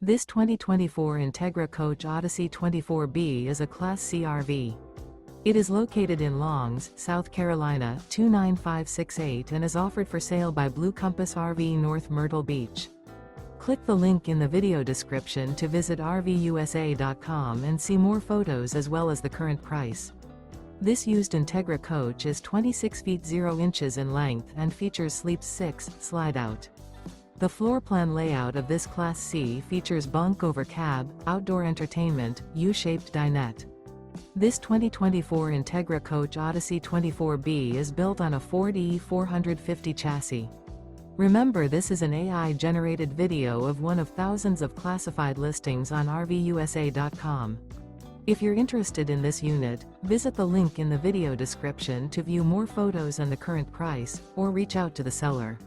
This 2024 Entegra Coach Odyssey 24B is a Class C RV. It is located in Longs, South Carolina 29568 and is offered for sale by Blue Compass RV North Myrtle Beach. Click the link in the video description to visit RVUSA.com and see more photos as well as the current price. This used Entegra coach is 26 feet 0 inches in length and features Sleep 6 Slideout. The floor plan layout of this Class C features bunk over cab, outdoor entertainment, U-shaped dinette. This 2024 Entegra Coach Odyssey 24B is built on a Ford E450 chassis. Remember, this is an AI-generated video of one of thousands of classified listings on RVUSA.com. If you're interested in this unit, visit the link in the video description to view more photos and the current price, or reach out to the seller.